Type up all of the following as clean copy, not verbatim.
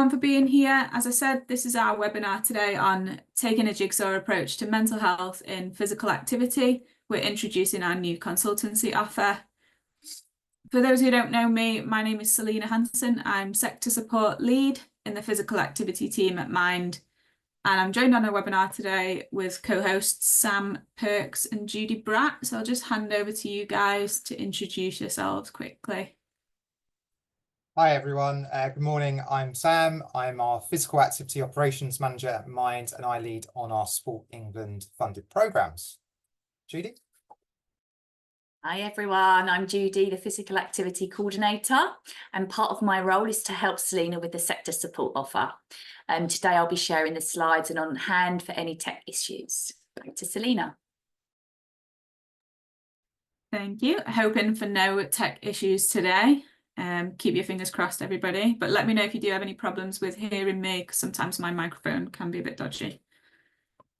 everyone for being here. As I said, this is our webinar today on taking a jigsaw approach to mental health in physical activity. We're introducing our new consultancy offer. For those who don't know me, my name is Selena Hanson. I'm sector support lead in the physical activity team at Mind. And I'm joined on a webinar today with co-hosts Sam Perks and Judy Bratt. So I'll just hand over to you guys to introduce yourselves quickly. Hi everyone, good morning. I'm Sam. I'm our Physical Activity Operations Manager at Mind and I lead on our Sport England funded programmes. Judy? Hi everyone, I'm Judy, the Physical Activity Coordinator, and part of my role is to help Selena with the sector support offer. Today I'll be sharing the slides and on hand for any tech issues. Back to Selena. Thank you. Hoping for no tech issues today. Keep your fingers crossed, everybody. But let me know if you do have any problems with hearing me, because sometimes my microphone can be a bit dodgy.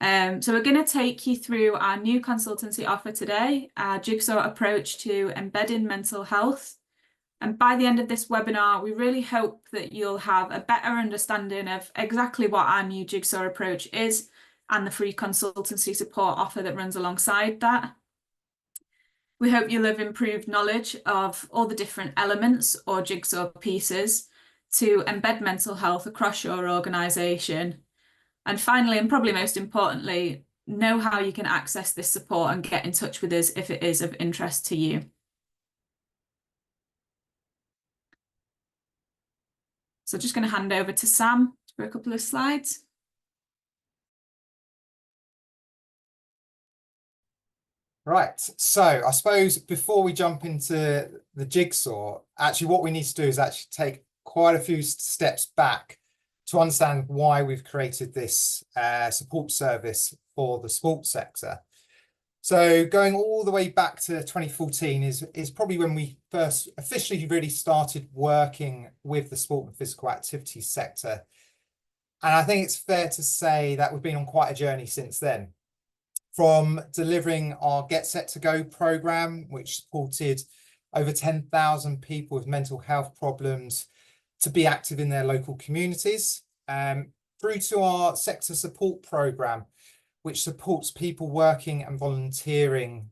So we're going to take you through our new consultancy offer today, our Jigsaw approach to embedding mental health. And by the end of this webinar, we really hope that you'll have a better understanding of exactly what our new Jigsaw approach is and the free consultancy support offer that runs alongside that. We hope you'll have improved knowledge of all the different elements or jigsaw pieces to embed mental health across your organisation. And finally, and probably most importantly, know how you can access this support and get in touch with us if it is of interest to you. So just going to hand over to Sam for a couple of slides. Right, so I suppose before we jump into the jigsaw, actually what we need to do is actually take quite a few steps back to understand why we've created this support service for the sports sector. So going all the way back to 2014 is probably when we first officially really started working with the sport and physical activity sector. And I think it's fair to say that we've been on quite a journey since then. From delivering our Get Set to Go programme, which supported over 10,000 people with mental health problems to be active in their local communities, through to our sector support programme, which supports people working and volunteering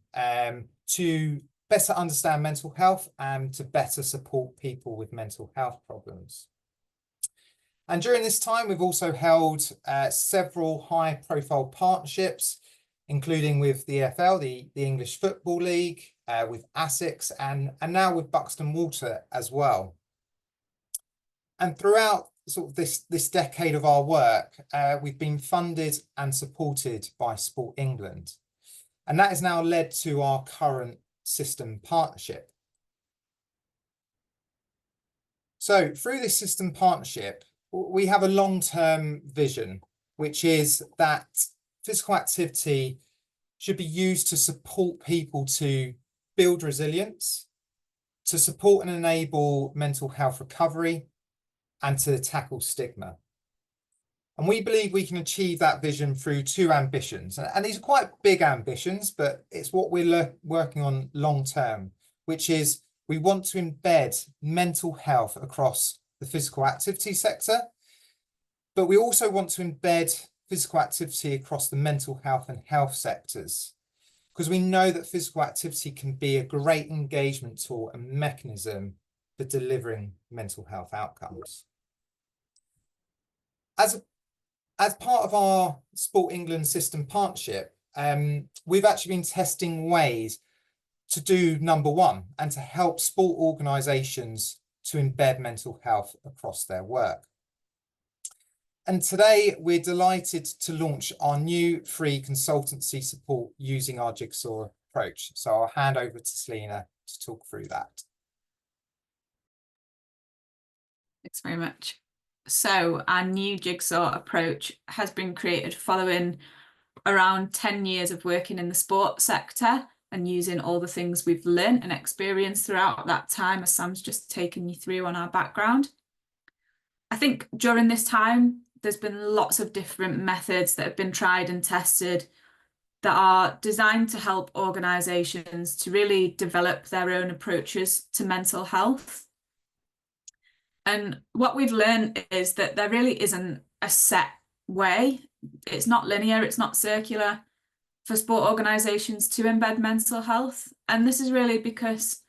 to better understand mental health and to better support people with mental health problems. And during this time, we've also held several high-profile partnerships, including with the EFL, the English Football League, with ASICS, and now with Buxton Water as well. And throughout sort of this decade of our work, we've been funded and supported by Sport England. And that has now led to our current system partnership. So through this system partnership, we have a long-term vision, which is that physical activity should be used to support people to build resilience, to support and enable mental health recovery, and to tackle stigma. And we believe we can achieve that vision through two ambitions. And these are quite big ambitions, but it's what we're working on long term, which is we want to embed mental health across the physical activity sector, but we also want to embed physical activity across the mental health and health sectors, because we know that physical activity can be a great engagement tool and mechanism for delivering mental health outcomes. As part of our Sport England system partnership, we've actually been testing ways to do number one and to help sport organisations to embed mental health across their work. And today we're delighted to launch our new free consultancy support using our Jigsaw approach. So I'll hand over to Selena to talk through that. Thanks very much. So our new Jigsaw approach has been created following around 10 years of working in the sport sector and using all the things we've learned and experienced throughout that time, as Sam's just taken you through on our background. I think during this time, there's been lots of different methods that have been tried and tested that are designed to help organisations to really develop their own approaches to mental health. And what we've learned is that there really isn't a set way. It's not linear, it's not circular for sport organisations to embed mental health. And this is really because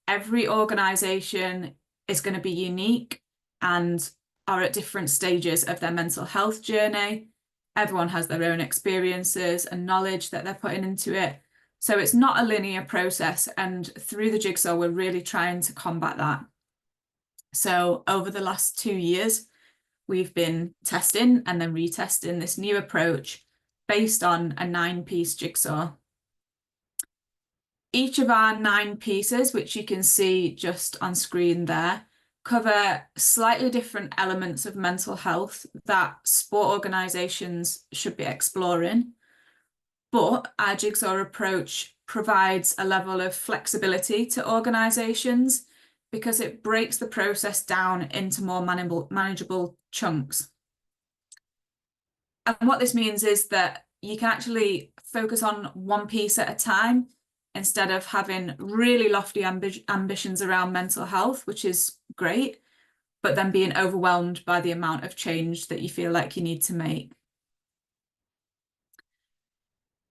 every organisation is going to be unique and are at different stages of their mental health journey. Everyone has their own experiences and knowledge that they're putting into it. So it's not a linear process. And through the Jigsaw, we're really trying to combat that. So over the last 2 years, we've been testing and then retesting this new approach based on a 9-piece jigsaw. Each of our 9 pieces, which you can see just on screen there, cover slightly different elements of mental health that sport organisations should be exploring. But our jigsaw approach provides a level of flexibility to organisations because it breaks the process down into more manageable chunks. And what this means is that you can actually focus on one piece at a time instead of having really lofty ambitions around mental health, which is great, but then being overwhelmed by the amount of change that you feel like you need to make.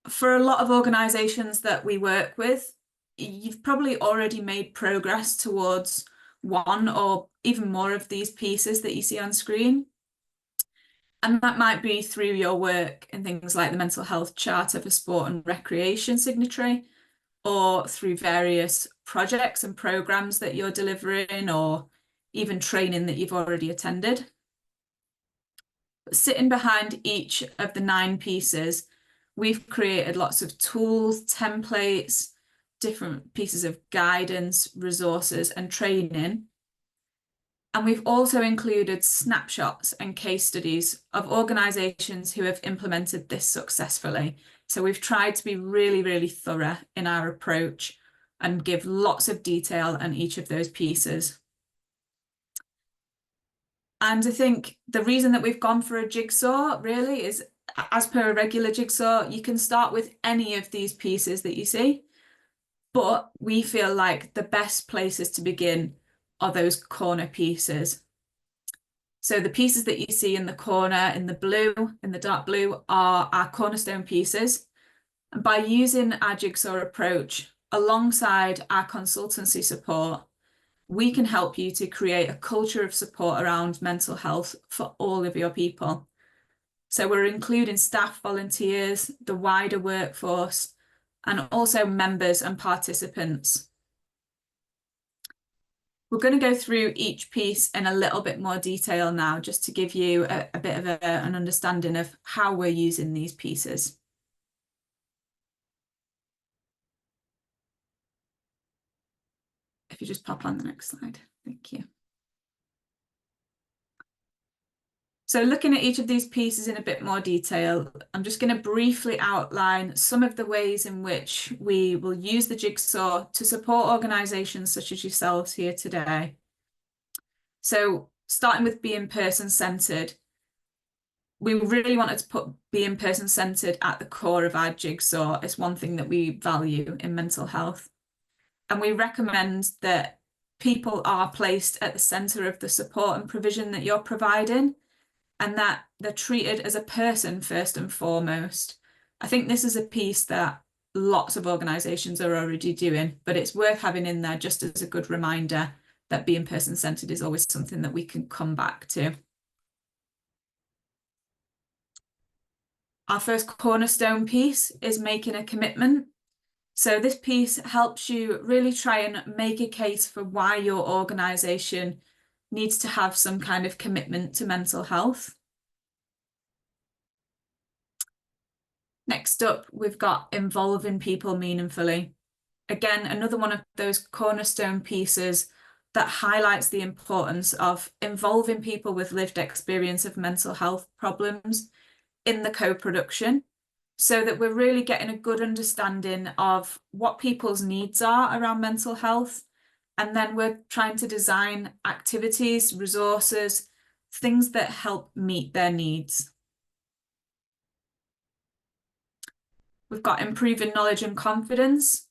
For a lot of organisations that we work with, you've probably already made progress towards one or even more of these pieces that you see on screen. And that might be through your work in things like the Mental Health Charter for Sport and Recreation signatory, or through various projects and programmes that you're delivering, or even training that you've already attended. But sitting behind each of the 9 pieces, we've created lots of tools, templates, different pieces of guidance, resources, and training. And we've also included snapshots and case studies of organisations who have implemented this successfully. So we've tried to be really, really thorough in our approach and give lots of detail on each of those pieces. And I think the reason that we've gone for a jigsaw really is, as per a regular jigsaw, you can start with any of these pieces that you see, but we feel like the best places to begin are those corner pieces. So the pieces that you see in the corner, in the blue, in the dark blue, are our cornerstone pieces. And by using our jigsaw approach alongside our consultancy support, we can help you to create a culture of support around mental health for all of your people. So we're including staff, volunteers, the wider workforce, and also members and participants. We're going to go through each piece in a little bit more detail now, just to give you a bit of an understanding of how we're using these pieces. If you just pop on the next slide, thank you. So looking at each of these pieces in a bit more detail, I'm just going to briefly outline some of the ways in which we will use the jigsaw to support organisations such as yourselves here today. So starting with being person-centred, we really wanted to put being person-centred at the core of our jigsaw. It's one thing that we value in mental health. And we recommend that people are placed at the centre of the support and provision that you're providing, and that they're treated as a person first and foremost. I think this is a piece that lots of organisations are already doing, but it's worth having in there just as a good reminder that being person-centred is always something that we can come back to. Our first cornerstone piece is making a commitment. So this piece helps you really try and make a case for why your organisation needs to have some kind of commitment to mental health. Next up, we've got involving people meaningfully. Again, another one of those cornerstone pieces that highlights the importance of involving people with lived experience of mental health problems in the co-production, so that we're really getting a good understanding of what people's needs are around mental health. And then we're trying to design activities, resources, things that help meet their needs. We've got improving knowledge and confidence.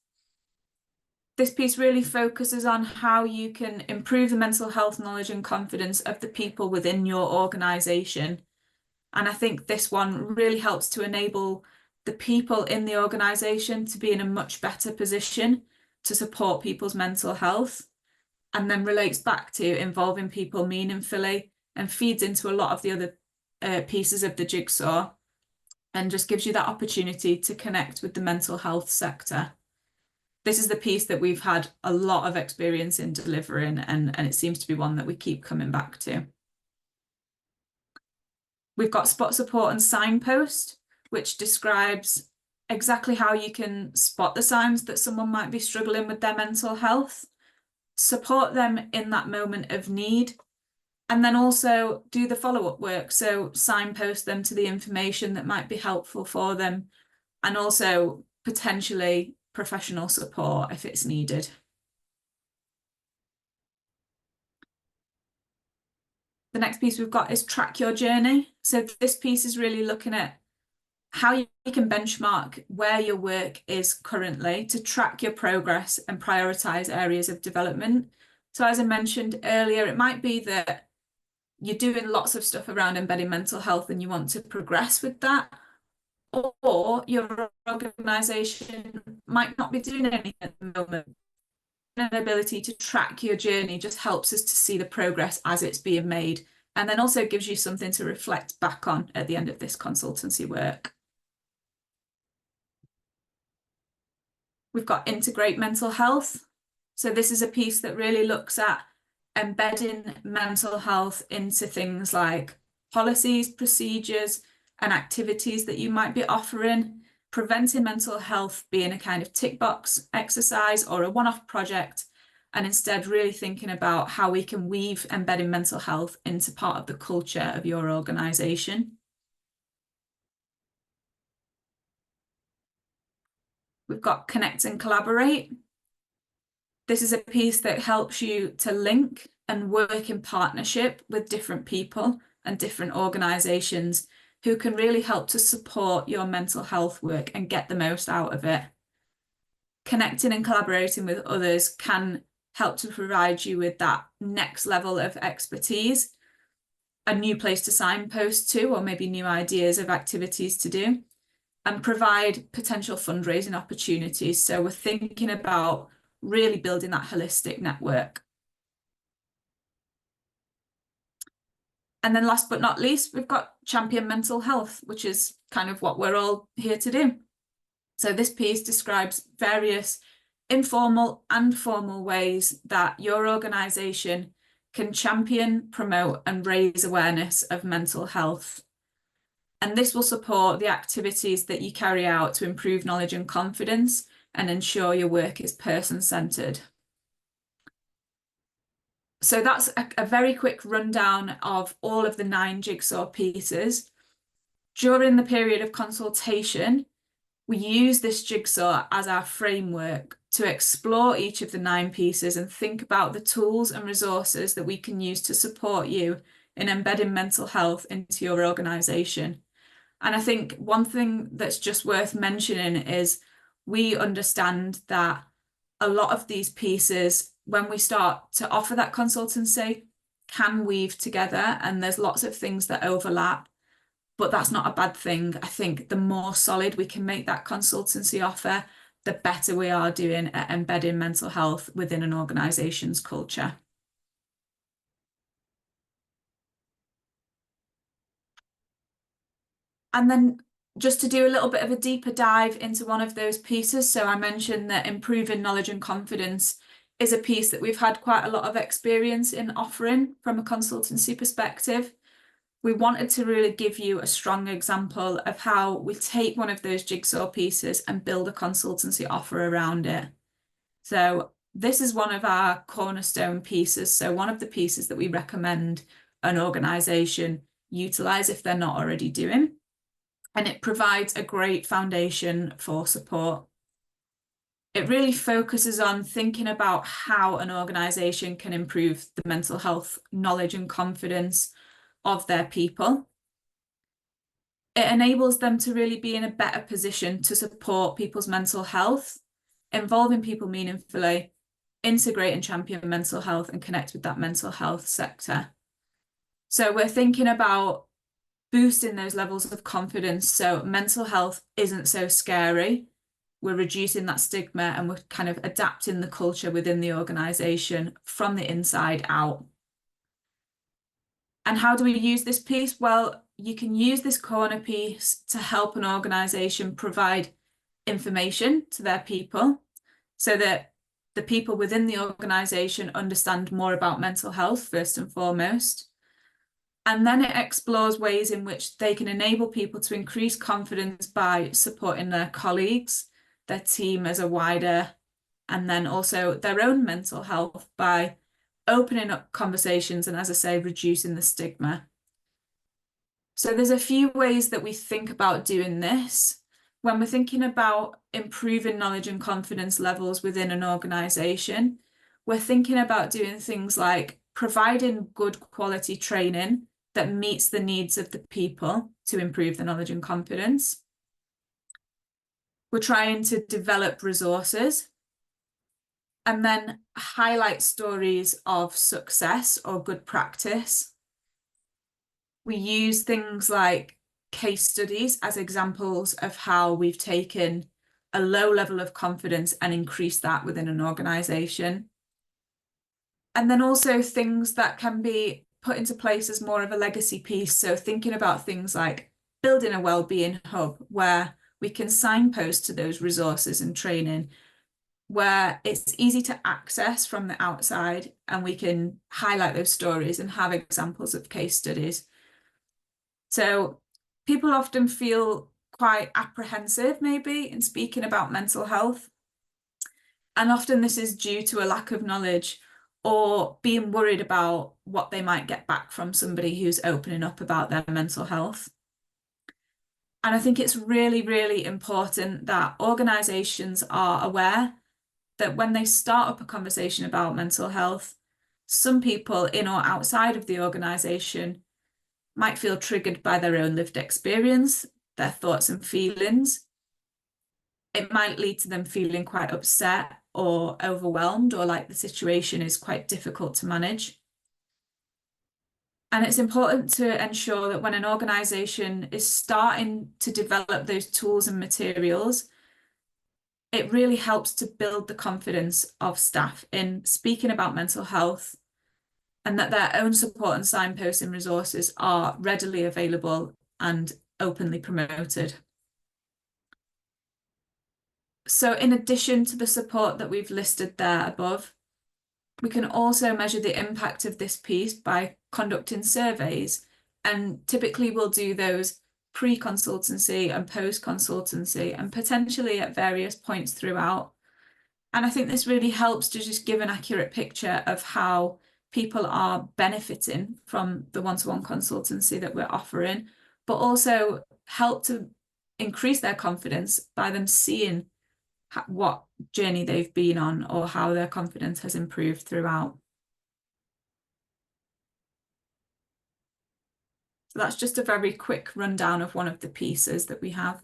This piece really focuses on how you can improve the mental health knowledge and confidence of the people within your organisation. And I think this one really helps to enable the people in the organisation to be in a much better position to support people's mental health, and then relates back to involving people meaningfully and feeds into a lot of the other pieces of the jigsaw, and just gives you that opportunity to connect with the mental health sector. This is the piece that we've had a lot of experience in delivering, and it seems to be one that we keep coming back to. We've got spot support and signpost, which describes exactly how you can spot the signs that someone might be struggling with their mental health, support them in that moment of need, and then also do the follow-up work. So signpost them to the information that might be helpful for them, and also potentially professional support if it's needed. The next piece we've got is track your journey. So this piece is really looking at how you can benchmark where your work is currently to track your progress and prioritize areas of development. So as I mentioned earlier, it might be that you're doing lots of stuff around embedding mental health and you want to progress with that, or your organisation might not be doing anything at the moment. An ability to track your journey just helps us to see the progress as it's being made, and then also gives you something to reflect back on at the end of this consultancy work. We've got integrate mental health. So this is a piece that really looks at embedding mental health into things like policies, procedures, and activities that you might be offering, preventing mental health being a kind of tick box exercise or a one-off project, and instead really thinking about how we can weave embedding mental health into part of the culture of your organisation. We've got connect and collaborate. This is a piece that helps you to link and work in partnership with different people and different organisations who can really help to support your mental health work and get the most out of it. Connecting and collaborating with others can help to provide you with that next level of expertise, a new place to signpost to, or maybe new ideas of activities to do, and provide potential fundraising opportunities. So we're thinking about really building that holistic network. And then last but not least, we've got champion mental health, which is kind of what we're all here to do. So this piece describes various informal and formal ways that your organisation can champion, promote, and raise awareness of mental health. And this will support the activities that you carry out to improve knowledge and confidence and ensure your work is person-centred. So that's a very quick rundown of all of the 9 jigsaw pieces. During the period of consultation, we use this jigsaw as our framework to explore each of the 9 pieces and think about the tools and resources that we can use to support you in embedding mental health into your organisation. And I think one thing that's just worth mentioning is we understand that a lot of these pieces, when we start to offer that consultancy, can weave together, and there's lots of things that overlap, but that's not a bad thing. I think the more solid we can make that consultancy offer, the better we are doing at embedding mental health within an organisation's culture. And then just to do a little bit of a deeper dive into one of those pieces. So I mentioned that improving knowledge and confidence is a piece that we've had quite a lot of experience in offering from a consultancy perspective. We wanted to really give you a strong example of how we take one of those jigsaw pieces and build a consultancy offer around it. So this is one of our cornerstone pieces. So one of the pieces that we recommend an organisation utilise if they're not already doing. And it provides a great foundation for support. It really focuses on thinking about how an organisation can improve the mental health knowledge and confidence of their people. It enables them to really be in a better position to support people's mental health involving people meaningfully, integrate and champion mental health, and connect with that mental health sector. So we're thinking about boosting those levels of confidence so mental health isn't so scary. We're reducing that stigma and we're kind of adapting the culture within the organisation from the inside out. And how do we use this piece? Well, you can use this corner piece to help an organisation provide information to their people so that the people within the organisation understand more about mental health first and foremost. And then it explores ways in which they can enable people to increase confidence by supporting their colleagues, their team as a wider, and then also their own mental health by opening up conversations and, as I say, reducing the stigma. So there's a few ways that we think about doing this. When we're thinking about improving knowledge and confidence levels within an organisation, we're thinking about doing things like providing good quality training that meets the needs of the people to improve the knowledge and confidence. We're trying to develop resources and then highlight stories of success or good practice. We use things like case studies as examples of how we've taken a low level of confidence and increased that within an organisation. And then also things that can be put into place as more of a legacy piece. So thinking about things like building a wellbeing hub where we can signpost to those resources and training, where it's easy to access from the outside and we can highlight those stories and have examples of case studies. So people often feel quite apprehensive maybe in speaking about mental health. And often this is due to a lack of knowledge or being worried about what they might get back from somebody who's opening up about their mental health. And I think it's really, really important that organisations are aware that when they start up a conversation about mental health, some people in or outside of the organisation might feel triggered by their own lived experience, their thoughts and feelings. It might lead to them feeling quite upset or overwhelmed or like the situation is quite difficult to manage. And it's important to ensure that when an organisation is starting to develop those tools and materials, it really helps to build the confidence of staff in speaking about mental health and that their own support and signposting resources are readily available and openly promoted. So in addition to the support that we've listed there above, we can also measure the impact of this piece by conducting surveys, and typically we'll do those pre-consultancy and post-consultancy and potentially at various points throughout. And I think this really helps to just give an accurate picture of how people are benefiting from the one-to-one consultancy that we're offering, but also help to increase their confidence by them seeing what journey they've been on or how their confidence has improved throughout. So that's just a very quick rundown of one of the pieces that we have.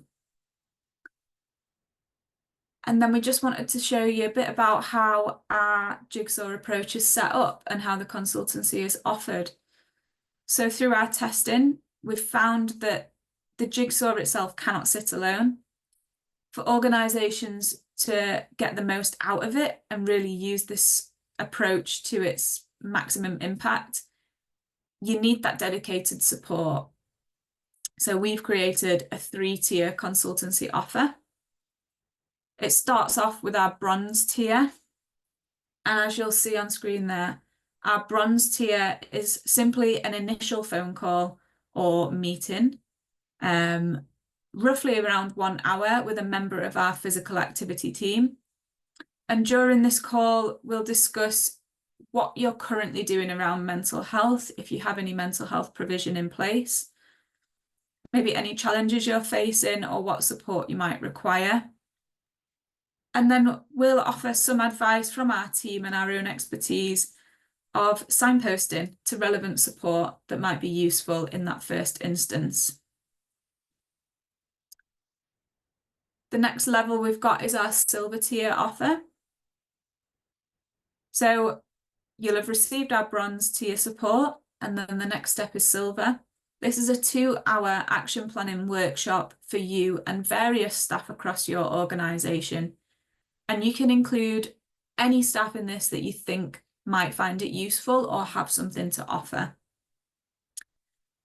And then we just wanted to show you a bit about how our Jigsaw approach is set up and how the consultancy is offered. So through our testing, we've found that the Jigsaw itself cannot sit alone. For organisations to get the most out of it and really use this approach to its maximum impact, you need that dedicated support. So we've created a 3-tier consultancy offer. It starts off with our bronze tier. And as you'll see on screen there, our bronze tier is simply an initial phone call or meeting, roughly around 1 hour with a member of our physical activity team. And during this call, we'll discuss what you're currently doing around mental health, if you have any mental health provision in place, maybe any challenges you're facing or what support you might require. And then we'll offer some advice from our team and our own expertise of signposting to relevant support that might be useful in that first instance. The next level we've got is our silver tier offer. So you'll have received our bronze tier support, and then the next step is silver. This is a 2-hour action planning workshop for you and various staff across your organisation. And you can include any staff in this that you think might find it useful or have something to offer.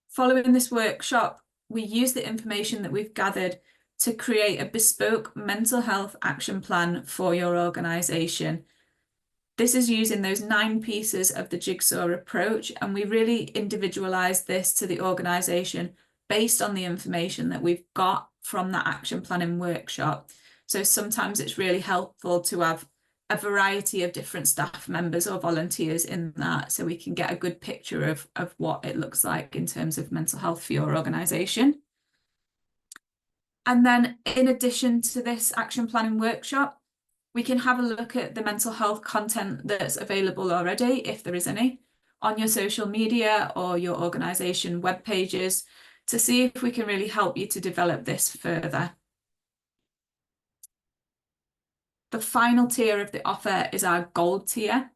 Following this workshop, we use the information that we've gathered to create a bespoke mental health action plan for your organisation. This is using those 9 pieces of the Jigsaw approach, and we really individualise this to the organisation based on the information that we've got from that action planning workshop. So sometimes it's really helpful to have a variety of different staff members or volunteers in that, so we can get a good picture of what it looks like in terms of mental health for your organisation. And then in addition to this action planning workshop, we can have a look at the mental health content that's available already, if there is any, on your social media or your organisation web pages, to see if we can really help you to develop this further. The final tier of the offer is our gold tier.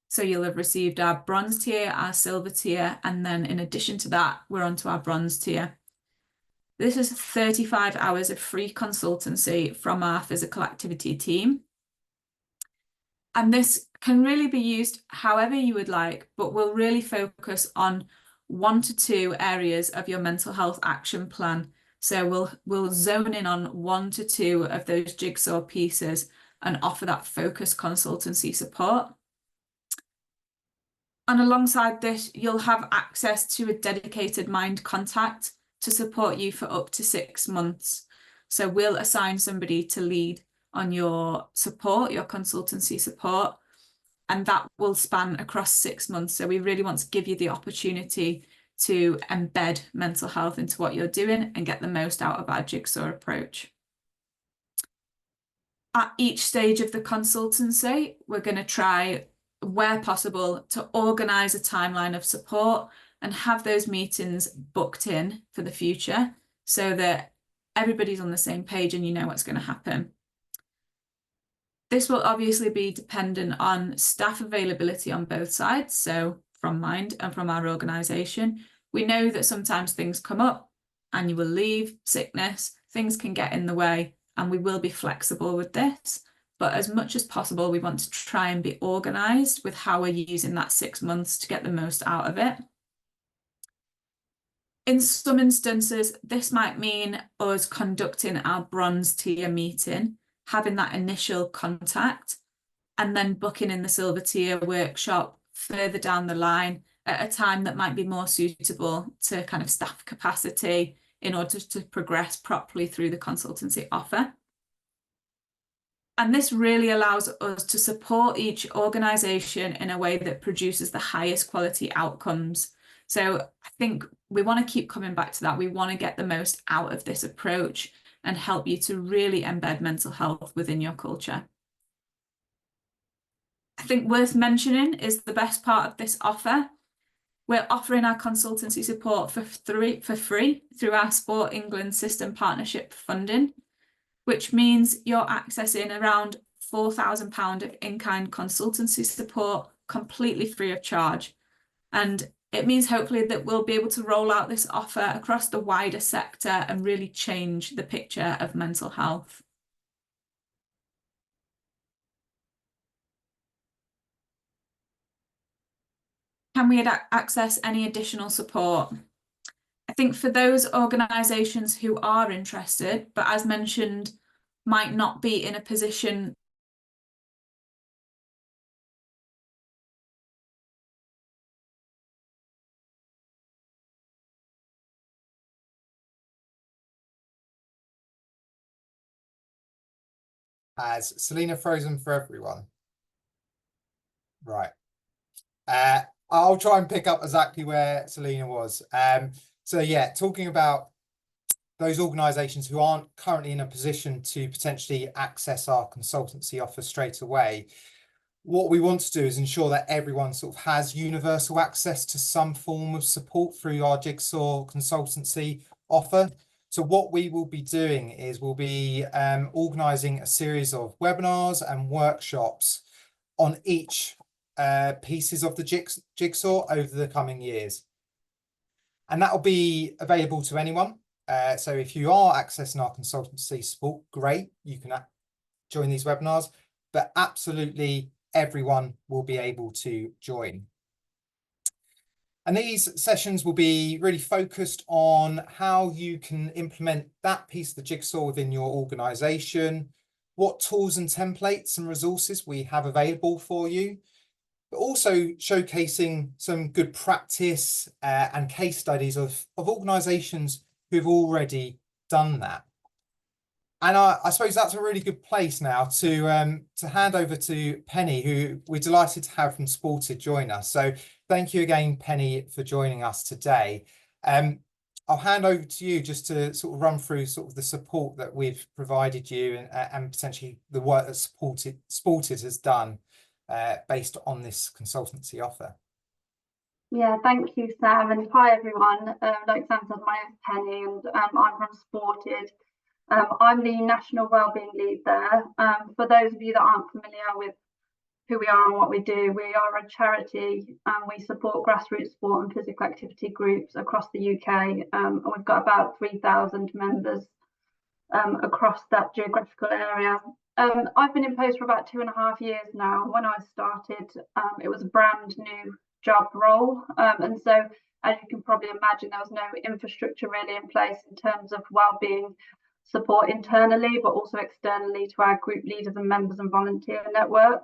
So you'll have received our bronze tier, our silver tier, and then in addition to that, we're on to our bronze tier. This is 35 hours of free consultancy from our physical activity team. And this can really be used however you would like, but we'll really focus on 1 to 2 areas of your mental health action plan. So we'll zone in on 1 to 2 of those jigsaw pieces and offer that focused consultancy support. And alongside this, you'll have access to a dedicated mind contact to support you for up to 6 months. So we'll assign somebody to lead on your support, your consultancy support, and that will span across 6 months. So we really want to give you the opportunity to embed mental health into what you're doing and get the most out of our Jigsaw approach. At each stage of the consultancy, we're going to try, where possible, to organise a timeline of support and have those meetings booked in for the future so that everybody's on the same page and you know what's going to happen. This will obviously be dependent on staff availability on both sides, so from Mind and from our organisation. We know that sometimes things come up, annual leave, sickness, things can get in the way, and we will be flexible with this. But as much as possible, we want to try and be organised with how we're using that 6 months to get the most out of it. In some instances, this might mean us conducting our bronze tier meeting, having that initial contact, and then booking in the silver tier workshop further down the line at a time that might be more suitable to kind of staff capacity in order to progress properly through the consultancy offer. And this really allows us to support each organisation in a way that produces the highest quality outcomes. So I think we want to keep coming back to that. We want to get the most out of this approach and help you to really embed mental health within your culture. I think worth mentioning is the best part of this offer. We're offering our consultancy support for free through our Sport England System Partnership funding, which means you're accessing around £4,000 of in-kind consultancy support completely free of charge. And it means hopefully that we'll be able to roll out this offer across the wider sector and really change the picture of mental health. Can we access any additional support? I think for those organisations who are interested, but as mentioned, might not be in a position Has Selena frozen for everyone? Right. I'll try and pick up exactly where Selena was. So yeah, talking about those organisations who aren't currently in a position to potentially access our consultancy offer straight away, what we want to do is ensure that everyone sort of has universal access to some form of support through our Jigsaw consultancy offer. So what we will be doing is we'll be organising a series of webinars and workshops on each pieces of the jigsaw over the coming years. And that will be available to anyone. So if you are accessing our consultancy support, great, you can join these webinars, but absolutely everyone will be able to join. And these sessions will be really focused on how you can implement that piece of the jigsaw within your organisation, what tools and templates and resources we have available for you, but also showcasing some good practice and case studies of organisations who've already done that. And I suppose that's a really good place now to hand over to Penny, who we're delighted to have from Supported join us. So thank you again, Penny, for joining us today. I'll hand over to you just to sort of run through sort of the support that we've provided you and potentially the work that Supported has done based on this consultancy offer. Yeah, thank you, Sam, and hi everyone. Like Sam said, my name's Penny, and I'm from Supported. I'm the National Wellbeing Lead there. For those of you that aren't familiar with who we are and what we do, we are a charity and we support grassroots sport and physical activity groups across the UK. And we've got about 3,000 members across that geographical area. I've been in post for about 2.5 years now. When I started, it was a brand new job role. And so, as you can probably imagine, there was no infrastructure really in place in terms of wellbeing support internally, but also externally to our group leaders and members and volunteer network.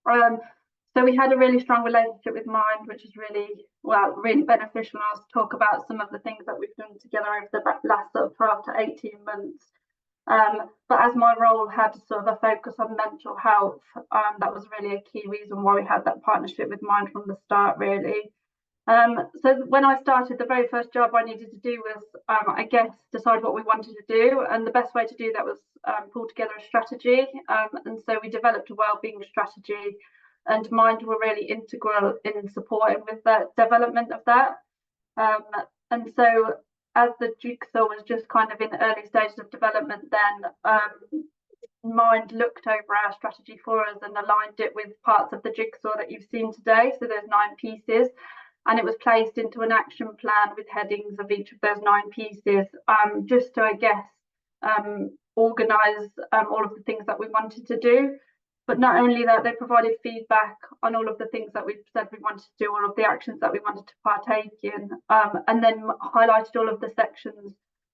So we had a really strong relationship with Mind, which is really beneficial. I'll talk about some of the things that we've done together over the last sort of 12 to 18 months. But as my role had sort of a focus on mental health, that was really a key reason why we had that partnership with Mind from the start, really. So when I started, the very first job I needed to do was, I guess, decide what we wanted to do. And the best way to do that was pull together a strategy. And so we developed a wellbeing strategy, and Mind were really integral in supporting with the development of that. And so as the Jigsaw was just kind of in early stages of development, then Mind looked over our strategy for us and aligned it with parts of the Jigsaw that you've seen today. So there's 9 pieces. And it was placed into an action plan with headings of each of those 9 pieces, just to, I guess, organise all of the things that we wanted to do. But not only that, they provided feedback on all of the things that we said we wanted to do, all of the actions that we wanted to partake in, and then highlighted all of the sections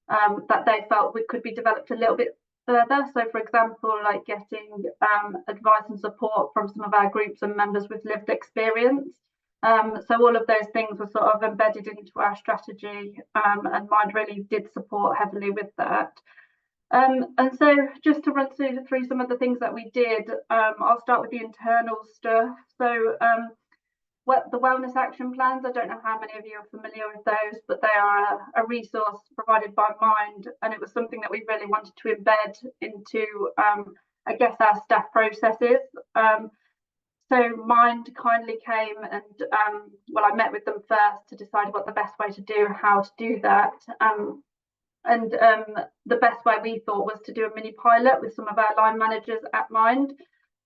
that they felt we could be developed a little bit further. So, for example, like getting advice and support from some of our groups and members with lived experience. So all of those things were sort of embedded into our strategy, and Mind really did support heavily with that. And so just to run through some of the things that we did, I'll start with the internal stuff. So what the wellness action plans, I don't know how many of you are familiar with those, but they are a resource provided by Mind, and it was something that we really wanted to embed into, I guess, our staff processes. So Mind kindly came and, well, I met with them first to decide what the best way to do, how to do that. And the best way we thought was to do a mini pilot with some of our line managers at Mind.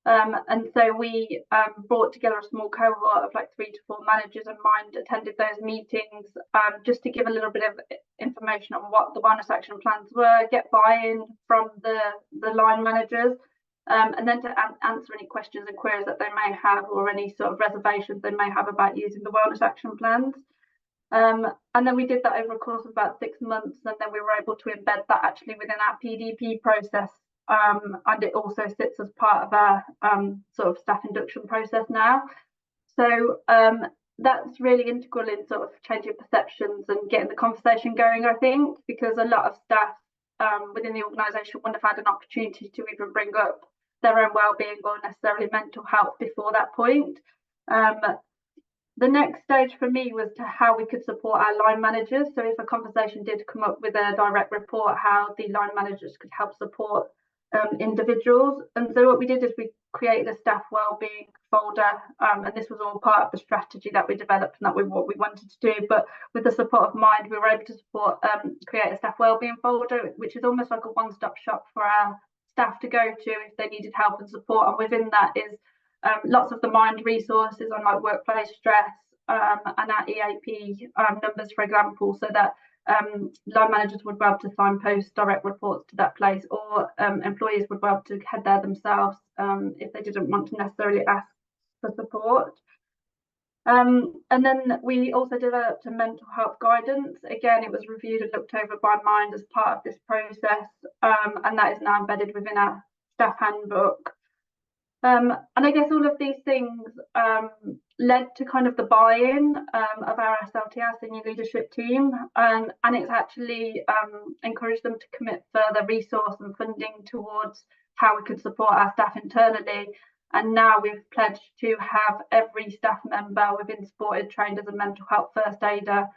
And so we brought together a small cohort of like 3 to 4 managers, and Mind attended those meetings just to give a little bit of information on what the wellness action plans were, get buy-in from the line managers. And then to answer any questions and queries that they may have, or any sort of reservations they may have about using the wellness action plans. And then we did that over a course of about 6 months, and then we were able to embed that actually within our PDP process. And it also sits as part of our sort of staff induction process now. So that's really integral in sort of changing perceptions and getting the conversation going, I think, because a lot of staff within the organisation wouldn't have had an opportunity to even bring up their own wellbeing or necessarily mental health before that point. The next stage for me was to how we could support our line managers. So if a conversation did come up with a direct report, how the line managers could help support individuals. And so what we did is we created a staff wellbeing folder, and this was all part of the strategy that we developed, and that what we wanted to do. But with the support of Mind, we were able to create a staff wellbeing folder, which is almost like a one-stop shop for our staff to go to if they needed help and support. And within that is lots of the Mind resources on like workplace stress, and our EAP numbers, for example, so that line managers would be able to signpost direct reports to that place, or employees would be able to head there themselves if they didn't want to necessarily ask for support. And then we also developed a mental health guidance. Again, it was reviewed and looked over by Mind as part of this process, and that is now embedded within our staff handbook. And I guess all of these things led to kind of the buy-in of our SLT, our senior leadership team, and it's actually encouraged them to commit further resource and funding towards how we could support our staff internally. And now we've pledged to have every staff member within supported trained as a mental health first aider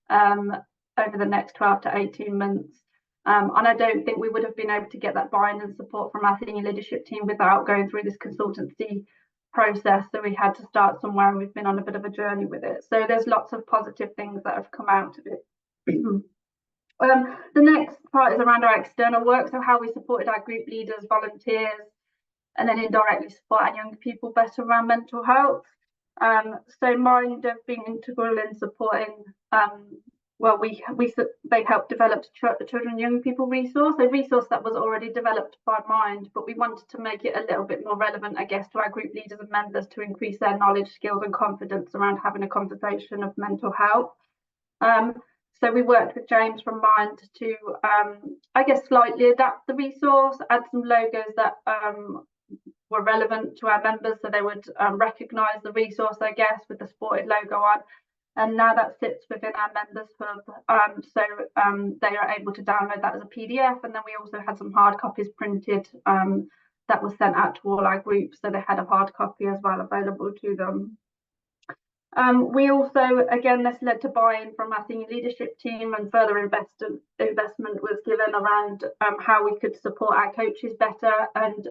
over the next 12 to 18 months. And I don't think we would have been able to get that buy-in and support from our senior leadership team without going through this consultancy process. So we had to start somewhere, and we've been on a bit of a journey with it. So there's lots of positive things that have come out of it. The next part is around our external work, so how we supported our group leaders, volunteers, and then indirectly support our young people better around mental health. So Mind have been integral in supporting they helped develop the children and young people resource, a resource that was already developed by Mind, but we wanted to make it a little bit more relevant, I guess, to our group leaders and members to increase their knowledge, skills and confidence around having a conversation of mental health. So we worked with James from Mind to, I guess, slightly adapt the resource, add some logos that were relevant to our members, so they would recognise the resource, I guess, with the supported logo on. And now that sits within our members hub, so they are able to download that as a PDF. And then we also had some hard copies printed that was sent out to all our groups, so they had a hard copy as well available to them. We also, again, this led to buy-in from our senior leadership team, and further investment was given around how we could support our coaches better. And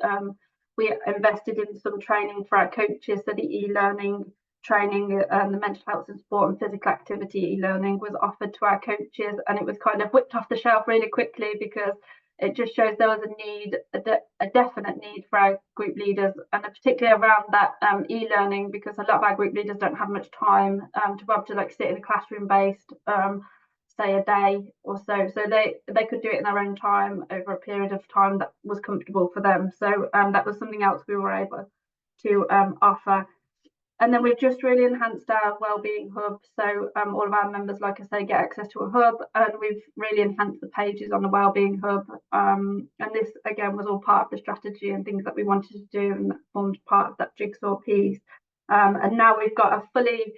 we invested in some training for our coaches, so the e-learning training and the mental health and sport and physical activity e-learning was offered to our coaches, and it was kind of whipped off the shelf really quickly because it just shows there was a need, a definite need for our group leaders, and particularly around that e-learning, because a lot of our group leaders don't have much time to be able to like sit in a classroom based say a day or so they could do it in their own time over a period of time that was comfortable for them. So that was something else we were able to offer. And then we've just really enhanced our wellbeing hub. So all of our members, like I say, get access to a hub, and we've really enhanced the pages on the wellbeing hub. And this, again, was all part of the strategy and things that we wanted to do, and that formed part of that jigsaw piece. And now we've got a fully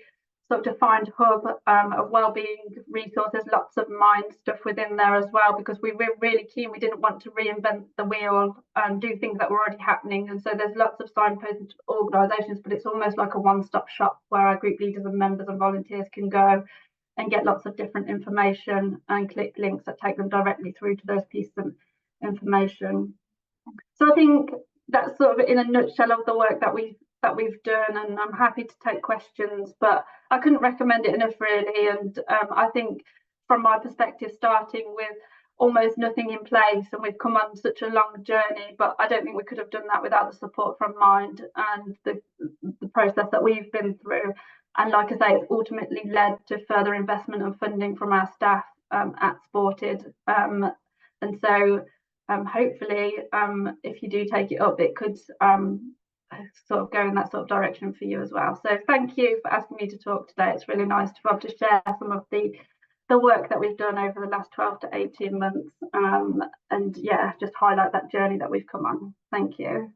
sort of defined hub of wellbeing resources, lots of Mind stuff within there as well, because we were really keen. We didn't want to reinvent the wheel and do things that were already happening. And so there's lots of signposts organisations, but it's almost like a one-stop shop where our group leaders and members and volunteers can go and get lots of different information and click links that take them directly through to those pieces of information. So I think that's sort of in a nutshell of the work that we've done, and I'm happy to take questions, but I couldn't recommend it enough really. And I think from my perspective, starting with almost nothing in place, and we've come on such a long journey, but I don't think we could have done that without the support from Mind and the process that we've been through. And like I say, it's ultimately led to further investment and funding from our staff at Sported. And so hopefully if you do take it up, it could sort of go in that sort of direction for you as well. So thank you for asking me to talk today. It's really nice to be able to share some of the work that we've done over the last 12 to 18 months, and yeah, just highlight that journey that we've come on. Thank you.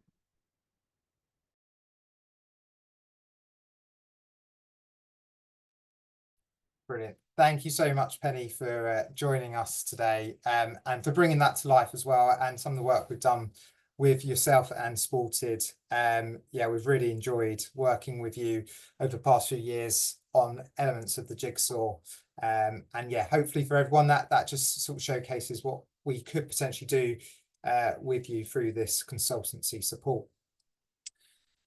Brilliant. Thank you so much, Penny, for joining us today, and for bringing that to life as well, and some of the work we've done with yourself and Sported. Yeah, we've really enjoyed working with you over the past few years on elements of the jigsaw. And yeah, hopefully for everyone that just sort of showcases what we could potentially do with you through this consultancy support.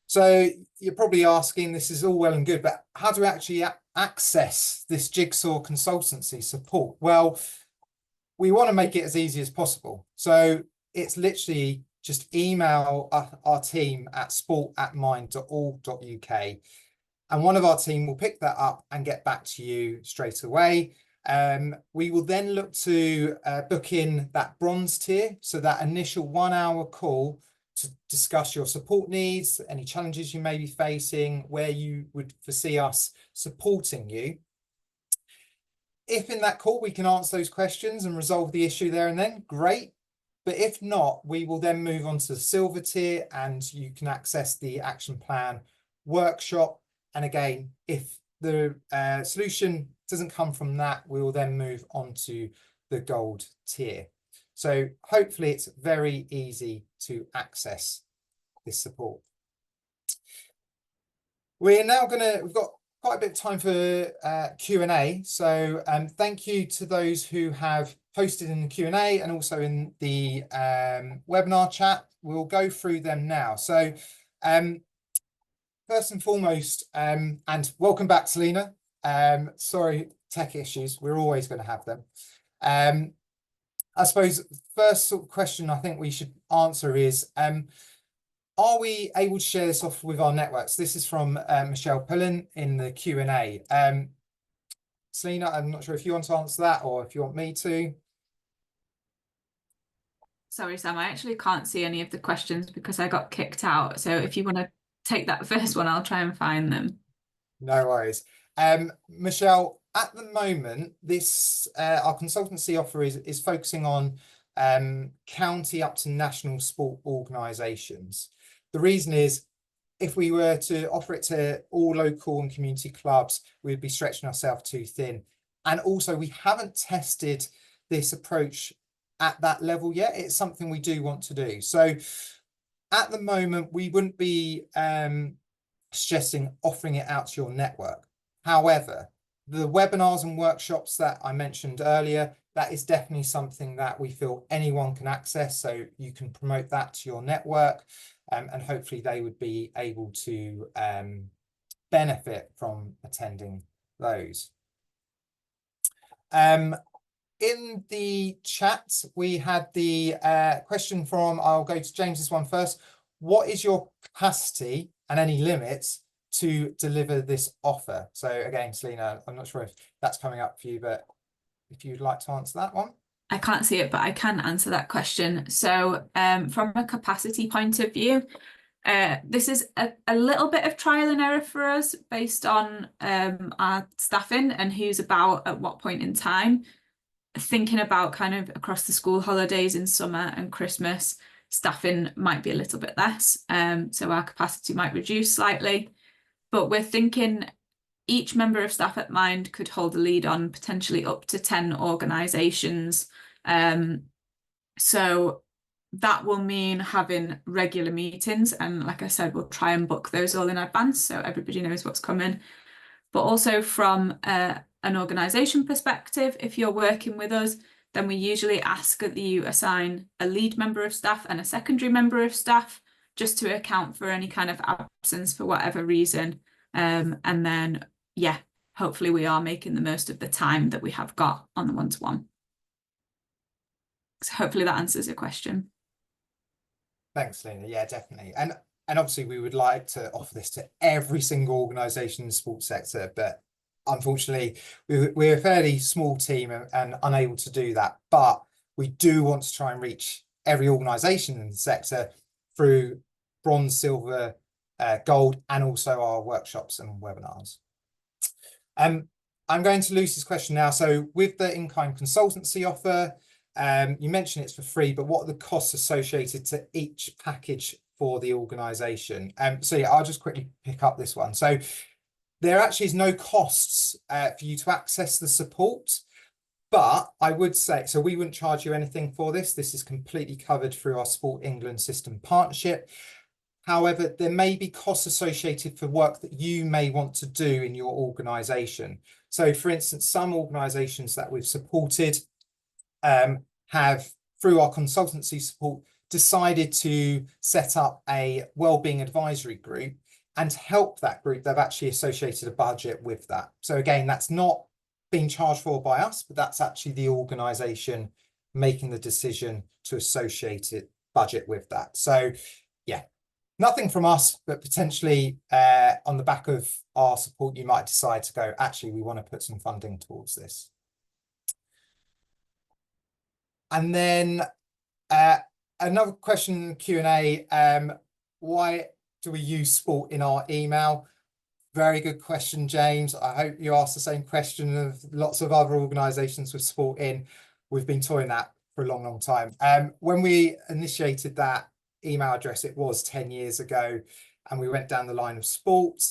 So you're probably asking, this is all well and good, but how do we actually access this Jigsaw consultancy support? Well, we want to make it as easy as possible. So it's literally just email our team at sport@mind.org.uk, and one of our team will pick that up and get back to you straight away. We will then look to book in that bronze tier, so that initial 1 hour call to discuss your support needs, any challenges you may be facing, where you would foresee us supporting you. If in that call we can answer those questions and resolve the issue there and then, great. But if not, we will then move on to the silver tier, and you can access the action plan workshop. And again, if the solution doesn't come from that, we will then move on to the gold tier. So hopefully it's very easy to access this support. We're now we've got quite a bit of time for Q&A. So thank you to those who have posted in the Q&A and also in the webinar chat. We'll go through them now. So first and foremost, and welcome back, Selena. Sorry, tech issues. We're always going to have them. I suppose first sort of question I think we should answer is, are we able to share this off with our networks? This is from Michelle Pullen in the Q&A. Selena, I'm not sure if you want to answer that or if you want me to. Sorry, Sam, I actually can't see any of the questions because I got kicked out. So if you want to take that first one, I'll try and find them. No worries. Michelle, at the moment, this our consultancy offer is focusing on county up to national sport organisations. The reason is, if we were to offer it to all local and community clubs, we'd be stretching ourselves too thin. And also, we haven't tested this approach at that level yet. It's something we do want to do. So at the moment, we wouldn't be suggesting offering it out to your network. However, the webinars and workshops that I mentioned earlier, that is definitely something that we feel anyone can access. So you can promote that to your network, and hopefully they would be able to benefit from attending those. In the chat, we had the question from, I'll go to James's one first. What is your capacity and any limits to deliver this offer? So again, Selena, I'm not sure if that's coming up for you, but if you'd like to answer that one. I can't see it, but I can answer that question. So from a capacity point of view, this is a little bit of trial and error for us based on our staffing and who's about at what point in time. Thinking about kind of across the school holidays in summer and Christmas, staffing might be a little bit less. So our capacity might reduce slightly. But we're thinking each member of staff at Mind could hold the lead on potentially up to 10 organisations. So that will mean having regular meetings. And like I said, we'll try and book those all in advance so everybody knows what's coming. But also from an organisation perspective, if you're working with us, then we usually ask that you assign a lead member of staff and a secondary member of staff, just to account for any kind of absence for whatever reason. And then, yeah, hopefully we are making the most of the time that we have got on the one-to-one. So hopefully that answers your question. Thanks, Lena. Yeah, definitely. And obviously we would like to offer this to every single organisation in the sports sector, but unfortunately we're a fairly small team and unable to do that. But we do want to try and reach every organisation in the sector through bronze, silver, gold, and also our workshops and webinars. I'm going to Lucy's question now. So with the in-kind consultancy offer, you mentioned it's for free, but what are the costs associated to each package for the organisation? So yeah, I'll just quickly pick up this one. So there actually is no costs for you to access the support, but I would say, so we wouldn't charge you anything for this. This is completely covered through our Sport England system partnership. However, there may be costs associated for work that you may want to do in your organisation. So for instance, some organisations that we've supported have through our consultancy support, decided to set up a wellbeing advisory group, and to help that group, they've actually associated a budget with that. So again, that's not being charged for by us, but that's actually the organisation making the decision to associate it budget with that. So yeah, nothing from us, but potentially on the back of our support, you might decide to go, actually, we want to put some funding towards this. And then another question, Q&A, why do we use sport in our email? Very good question, James. I hope you asked the same question of lots of other organisations with sport in. We've been toying that for a long, long time. When we initiated that email address, it was 10 years ago, and we went down the line of sport.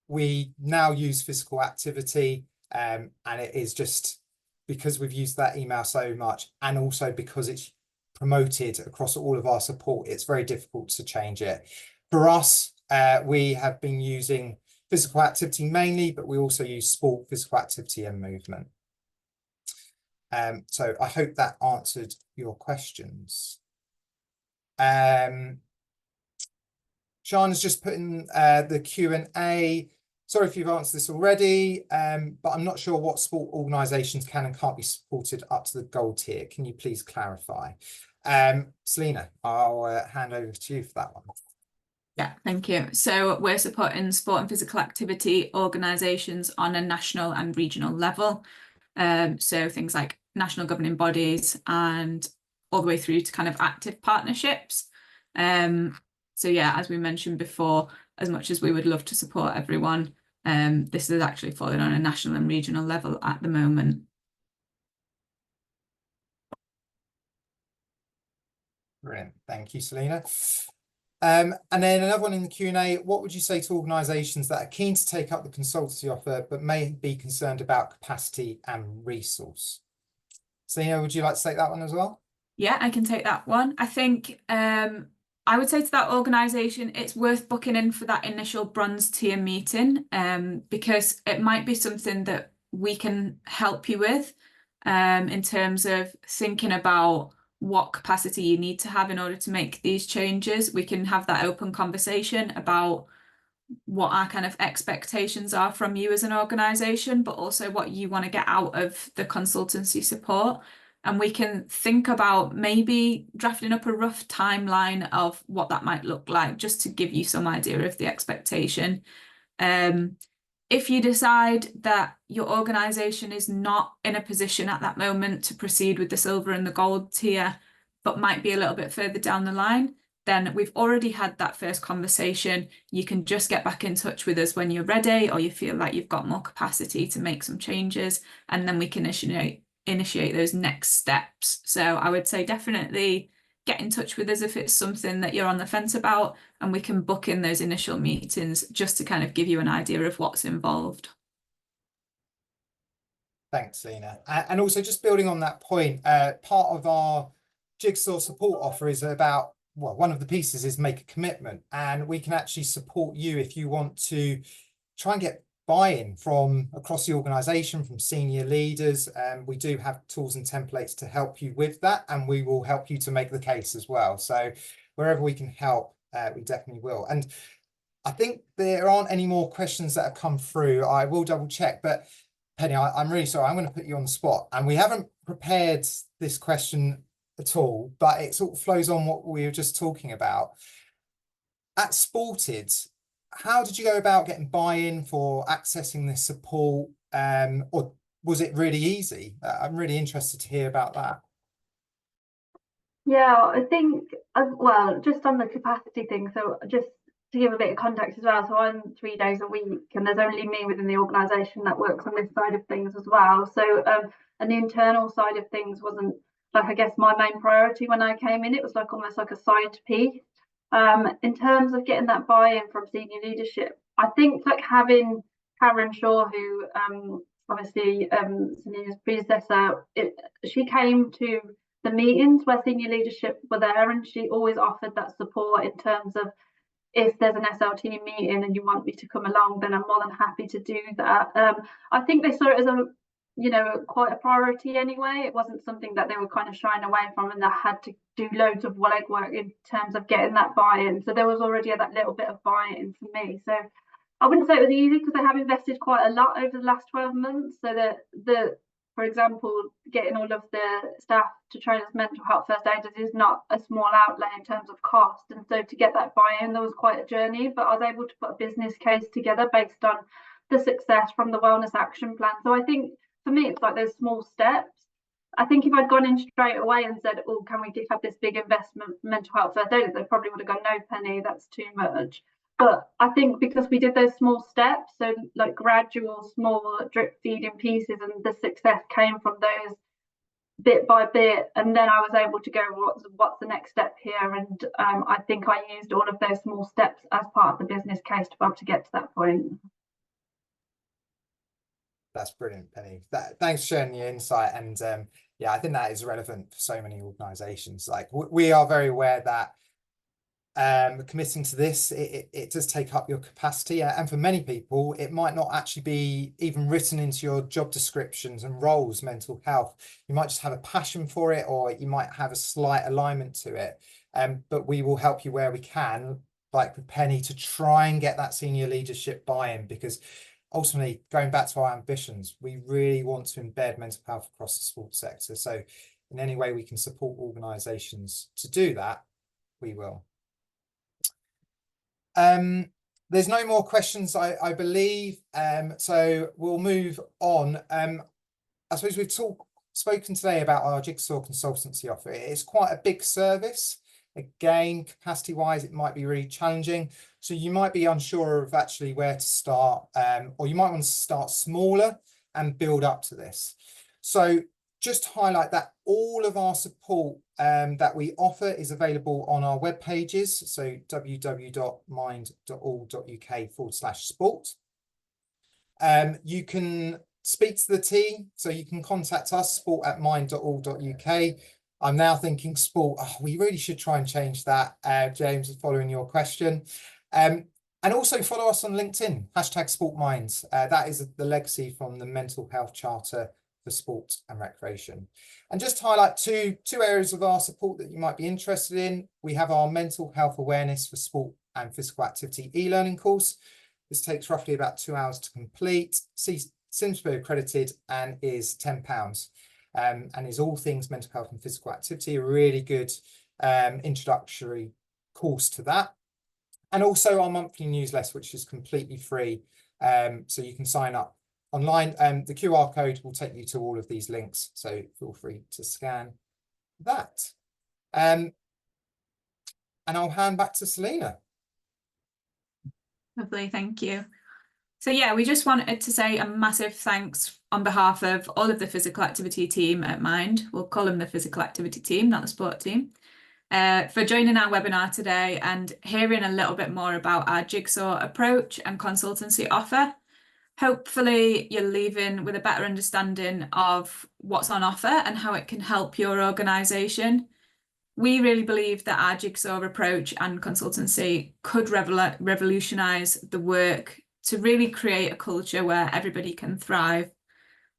We now use physical activity, and it is just because we've used that email so much, and also because it's promoted across all of our support, it's very difficult to change it. For us, we have been using physical activity mainly, but we also use sport, physical activity and movement. So I hope that answered your questions. Sean has just put in the Q&A. Sorry if you've answered this already, but I'm not sure what sport organisations can and can't be supported up to the gold tier. Can you please clarify? Selena, I'll hand over to you for that one. Yeah, thank you. So we're supporting sport and physical activity organisations on a national and regional level. So things like national governing bodies and all the way through to kind of active partnerships. So yeah, as we mentioned before, as much as we would love to support everyone, this is actually falling on a national and regional level at the moment. Brilliant. Thank you, Selena. And then another one in the Q&A, what would you say to organisations that are keen to take up the consultancy offer, but may be concerned about capacity and resource? Selena, would you like to take that one as well? Yeah, I can take that one. I think I would say to that organisation, it's worth booking in for that initial bronze tier meeting, because it might be something that we can help you with in terms of thinking about what capacity you need to have in order to make these changes. We can have that open conversation about what our kind of expectations are from you as an organisation, but also what you want to get out of the consultancy support. And we can think about maybe drafting up a rough timeline of what that might look like, just to give you some idea of the expectation. If you decide that your organisation is not in a position at that moment to proceed with the silver and the gold tier, but might be a little bit further down the line, then we've already had that first conversation. You can just get back in touch with us when you're ready, or you feel like you've got more capacity to make some changes, and then we can initiate those next steps. So I would say definitely get in touch with us if it's something that you're on the fence about, and we can book in those initial meetings just to kind of give you an idea of what's involved. Thanks, Selena. And also just building on that point, part of our Jigsaw support offer is about, well, one of the pieces is make a commitment, and we can actually support you if you want to try and get buy-in from across the organisation, from senior leaders. We do have tools and templates to help you with that, and we will help you to make the case as well. So wherever we can help, we definitely will. And I think there aren't any more questions that have come through. I will double check, but Penny, I'm really sorry, I'm going to put you on the spot, and we haven't prepared this question at all, but it sort of flows on what we were just talking about. At Sported, how did you go about getting buy-in for accessing this support, or was it really easy? I'm really interested to hear about that. Yeah, I think, well, just on the capacity thing, so just to give a bit of context as well, so I'm 3 days a week, and there's only me within the organisation that works on this side of things as well. So and the internal side of things wasn't, like, I guess, my main priority when I came in. It was like almost like a side piece. In terms of getting that buy-in from senior leadership, I think like having Karen Shaw, who obviously Selena's predecessor, she came to the meetings where senior leadership were there, and she always offered that support in terms of, if there's an SLT meeting and you want me to come along, then I'm more than happy to do that. I think they saw it as you know, quite a priority anyway. It wasn't something that they were kind of shying away from, and they had to do loads of legwork in terms of getting that buy-in. So there was already that little bit of buy-in for me. So I wouldn't say it was easy, because I have invested quite a lot over the last 12 months. So that for example, getting all of the staff to train as mental health first aiders is not a small outlay in terms of cost. And so to get that buy-in, there was quite a journey, but I was able to put a business case together based on the success from the wellness action plan. So I think for me, it's like those small steps. I think if I'd gone in straight away and said, oh, can we have this big investment for mental health first aiders, they probably would have gone, no, Penny, that's too much. But I think because we did those small steps, so like gradual, small drip feeding pieces, and the success came from those bit by bit, and then I was able to go, what's the next step here? And I think I used all of those small steps as part of the business case to be able to get to that point. That's brilliant, Penny. Thanks for sharing your insight. And yeah, I think that is relevant for so many organizations. Like we are very aware that committing to this, it does take up your capacity, and for many people it might not actually be even written into your job descriptions and roles. Mental health, you might just have a passion for it, or you might have a slight alignment to it, but we will help you where we can, like with Penny, to try and get that senior leadership buy-in, because ultimately, going back to our ambitions, we really want to embed mental health across the sports sector. So in any way we can support organizations to do that, we will. There's no more questions, I believe, so we'll move on. I suppose we've spoken today about our Jigsaw consultancy offer. It's quite a big service. Again, capacity wise, it might be really challenging, so you might be unsure of actually where to start, or you might want to start smaller and build up to this. So just to highlight that all of our support that we offer is available on our web pages, so www.mind.org.uk/sport. You can speak to the team, so you can contact us, sport@mind.org.uk. I'm now thinking sport, we really should try and change that, James, following your question. And also follow us on LinkedIn, #SportMinds. That is the legacy from the Mental Health Charter for Sport and Recreation. And just to highlight two areas of our support that you might be interested in. We have our Mental Health Awareness for Sport and Physical Activity e-learning course. This takes roughly about 2 hours to complete, Simsbury accredited, and is £10. And is all things mental health and physical activity, a really good introductory course to that. And also our monthly newsletter, which is completely free, so you can sign up online. The QR code will take you to all of these links, so feel free to scan that. And I'll hand back to Selena. Lovely, thank you. So yeah, we just wanted to say a massive thanks on behalf of all of the physical activity team at Mind. We'll call them the physical activity team, not the sport team, for joining our webinar today and hearing a little bit more about our Jigsaw approach and consultancy offer. Hopefully you're leaving with a better understanding of what's on offer and how it can help your organisation. We really believe that our Jigsaw approach and consultancy could revolutionise the work to really create a culture where everybody can thrive.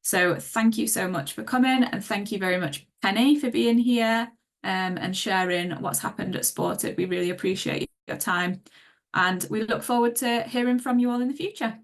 So thank you so much for coming, and thank you very much, Penny, for being here and sharing what's happened at Sported. We really appreciate your time, and we look forward to hearing from you all in the future.